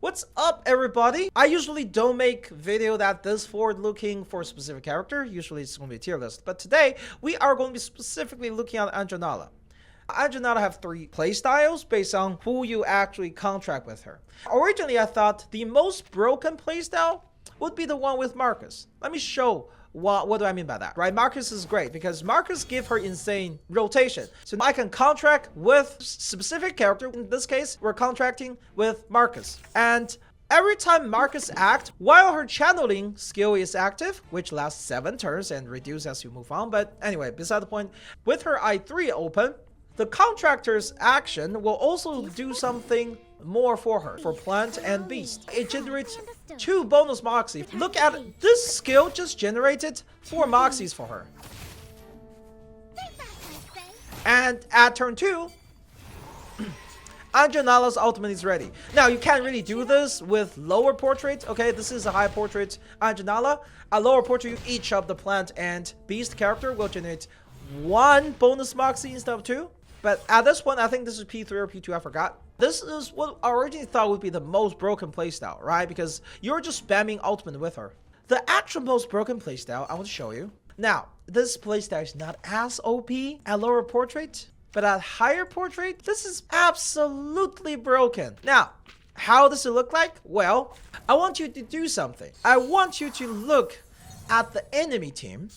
What's up, everybody? I usually don't make video that this forward looking for a specific character. Usually it's going to be a tier list. But today, we are going to be specifically looking at Anjo. Anjo have 3 playstyles based on who you actually contract with her. Originally, I thought the most broken playstyle would be the one with Marcus. Let me show what do I mean by that, right? Marcus is great because Marcus give her insane rotation. So I can contract with specific character. In this case, we're contracting with Marcus. And every time Marcus acts, while her channeling skill is active, which lasts 7 turns and reduces as you move on. But anyway, beside the point, with her I3 open, the contractor's action will also do something more for her, for plant and beast. It generates 2 bonus moxie. Look at it. This skill just generated 4 moxies for her. And at turn 2, Anjo's ultimate is ready. Now, you can't really do this with lower portrait. Okay, this is a high portrait Anjo. At lower portrait, each of the plant and beast character will generate 1 bonus moxie instead of 2. But at this point, I think this is P3 or P2, I forgot. This is what I originally thought would be the most broken playstyle, right? Because you're just spamming ultimate with her. The actual most broken playstyle, I want to show you. Now, this playstyle is not as OP at lower portrait, but at higher portrait, this is absolutely broken. Now, how does it look like? Well, I want you to do something. I want you to look at the enemy team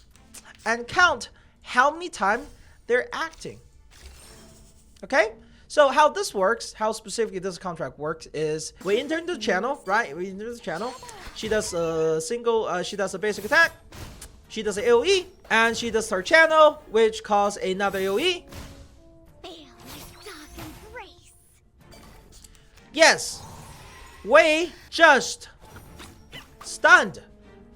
and count how many times they're acting. Okay, so how this works, how specifically this contract works is we enter into the channel, right? We enter the channel. She does a she does a basic attack. She does an AoE, and she does her channel, which causes another AoE. Yes, we just stunned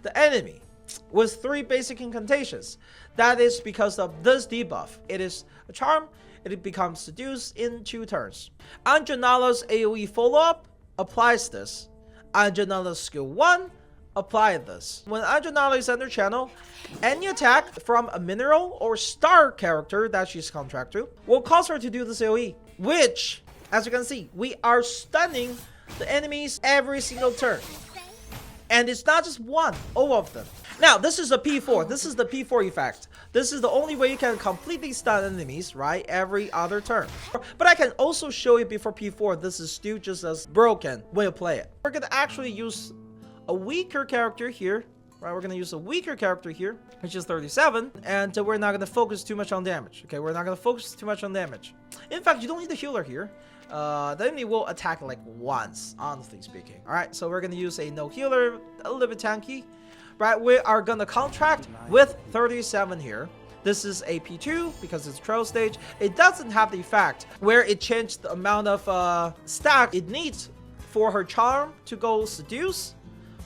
the enemy with 3 basic incantations. That is because of this debuff. It is a charm. It becomes seduced in 2 turns. Anjo's AoE follow-up applies this. Anjo's skill 1 apply this. When Anjo is under channel, any attack from a mineral or star character that she's contract to will cause her to do this AoE, which, as you can see, we are stunning the enemies every single turn. And it's not just one, all of them. Now, this is a P4. This is the P4 effect. This is the only way you can completely stun enemies, right? Every other turn. But I can also show you before P4, this is still just as broken when you play it. We're going to actually use a weaker character here, right? We're going to use a weaker character here, which is 37. And we're not going to focus too much on damage. Okay, we're not going to focus too much on damage. In fact, you don't need the healer here. The enemy will attack like once, honestly speaking. All right, so we're going to use a no healer, a little bit tanky. Right, we are gonna contract with 37 here. This is a P2 because it's trial stage. It doesn't have the effect where it changed the amount of stack it needs for her charm to go seduce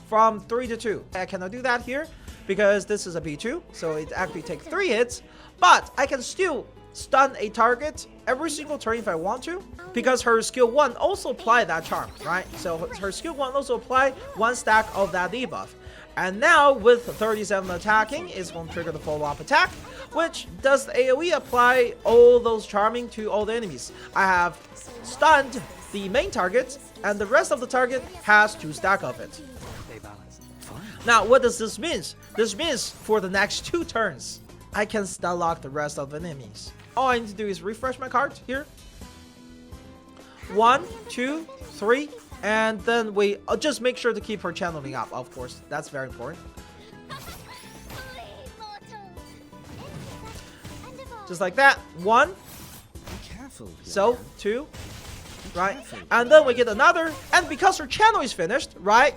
from 3 to 2. I cannot do that here because this is a P2, so it actually takes 3 hits. But I can still stun a target every single turn if I want to, because her skill 1 also apply that charm, right? So her skill 1 also apply 1 stack of that debuff. And now with 37 attacking, it's going to trigger the follow-up attack, which does the AoE apply all those charming to all the enemies. I have stunned the main target, and the rest of the target has 2 stack of it. Now, what does this mean? This means for the next 2 turns, I can stun lock the rest of the enemies. All I need to do is refresh my card here. 1, 2, 3. And then we just make sure to keep her channeling up, of course. That's very important. Just like that. 1. So, 2. Right? And then we get another. And because her channel is finished, right?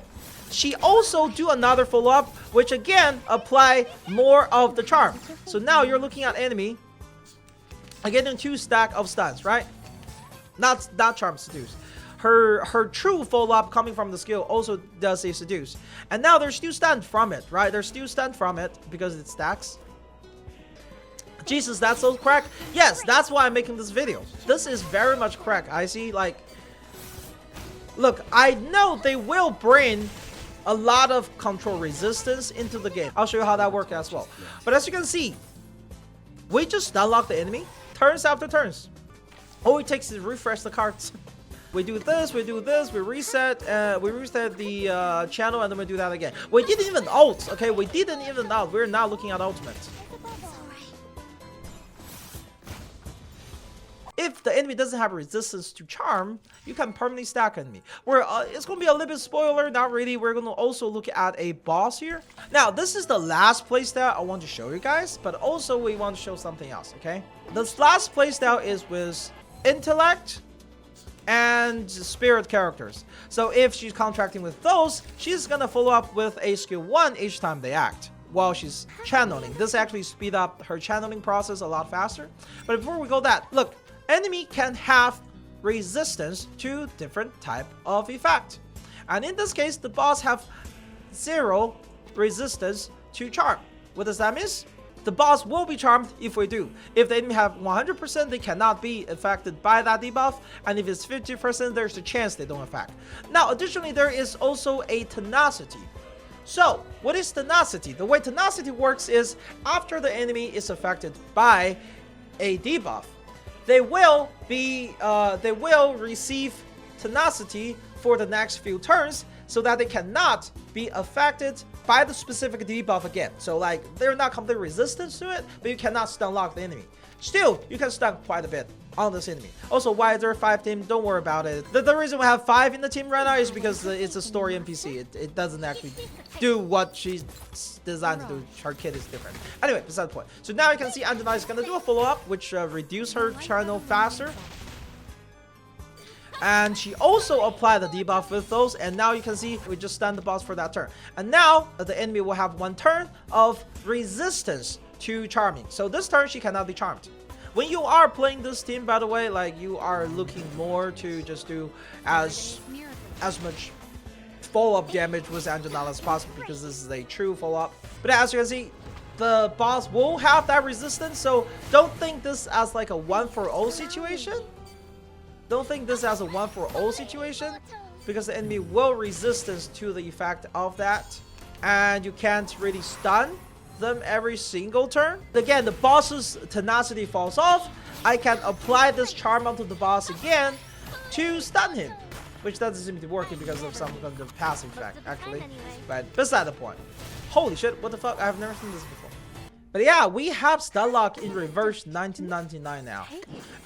She also do another follow-up, which again apply more of the charm. So now you're looking at enemy. I get in 2 stack of stuns, right? Not charm seduce. Her true follow-up coming from the skill also does a seduce. And now they're still stunned from it, right? They're still stunned from it because it stacks. Jesus, that's so crack. Yes, that's why I'm making this video. This is very much crack. I see, like... Look, I know they will bring a lot of control resistance into the game. I'll show you how that works as well. But as you can see, we just stun lock the enemy turns after turns. All it takes is refresh the cards. we do this, we reset the channel, and then we do that again. We didn't even ult, okay? We didn't even ult. We're not looking at ultimate. If the enemy doesn't have resistance to charm, you can permanently stack enemy. It's going to be a little bit spoiler, not really. We're going to also look at a boss here. Now, this is the last playstyle I want to show you guys, but also we want to show something else, okay? This last playstyle is with intellect and spirit characters. So if she's contracting with those, she's going to follow up with a skill 1 each time they act while she's channeling. This actually speed up her channeling process a lot faster. But before we go that, look, enemy can have resistance to different type of effect, and in this case the boss have 0 resistance to charm. What does that mean? The boss will be charmed if we do. If the enemy have 100%, they cannot be affected by that debuff, and if it's 50%, there's a chance they don't affect. Now additionally, there is also a tenacity. So what is tenacity? The way tenacity works is after the enemy is affected by a debuff, they will receive tenacity for the next few turns, so that they cannot be affected by the specific debuff again. So like, they're not completely resistant to it, but you cannot stun lock the enemy. Still, you can stun quite a bit on this enemy. Also, why is there 5 team? Don't worry about it. The reason we have 5 in the team right now is because it's a story NPC. It doesn't actually do what she's designed to do. Her kit is different. Anyway, beside the point. So now you can see Anjo is going to do a follow-up, which reduce her channel faster. And she also applied the debuff with those, and now you can see we just stun the boss for that turn. And now the enemy will have 1 turn of resistance to charming. So this turn she cannot be charmed. When you are playing this team, by the way, like, you are looking more to just do as much follow-up damage with Anjo as possible, because this is a true follow-up. But as you can see, the boss will have that resistance, so don't think this as like a 1-for-0 situation. Don't think this as a 1-for-0 situation, because the enemy will resistance to the effect of that, and you can't really stun them every single turn. Again, the boss's tenacity falls off. I can apply this charm onto the boss again to stun him, which doesn't seem to be working because of some of the passive effect, actually. But beside the point. Holy shit, what the fuck? I've never seen this before. But yeah, we have stun lock in reverse 1999 now.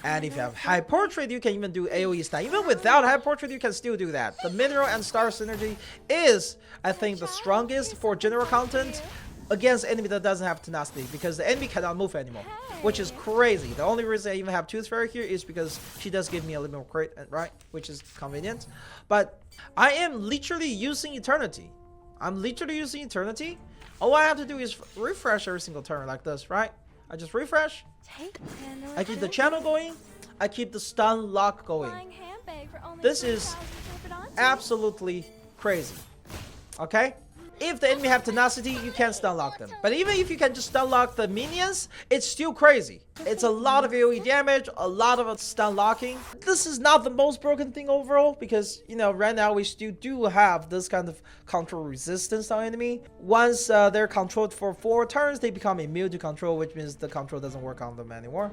And if you have high portrait, you can even do AoE stun. Even without high portrait, you can still do that. The mineral and star synergy is, I think, the strongest for general content against enemy that doesn't have tenacity, because the enemy cannot move anymore, which is crazy. The only reason I even have Tooth Fairy here is because she does give me a little more crit, right, which is convenient. But I am literally using Eternity. I'm literally using Eternity. All I have to do is refresh every single turn like this, right? I just refresh. I keep the channel going. I keep the stun lock going. This is absolutely crazy. Okay? If the enemy have tenacity, you can stun lock them. But even if you can just stun lock the minions, it's still crazy. It's a lot of AoE damage, a lot of stun locking. This is not the most broken thing overall, because, you know, right now we still do have this kind of control resistance on enemy. Once they're controlled for 4 turns, they become immune to control, which means the control doesn't work on them anymore.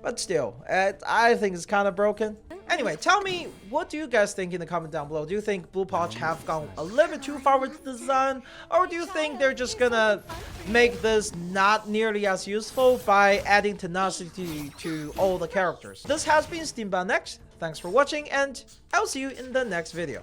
But still, I think it's kind of broken. Anyway, tell me, what do you guys think in the comment down below? Do you think Bluepoch have gone a little bit too far with the design? Or do you think they're just gonna make this not nearly as useful by adding tenacity to all the characters? This has been Steambound Next. Thanks for watching, and I'll see you in the next video.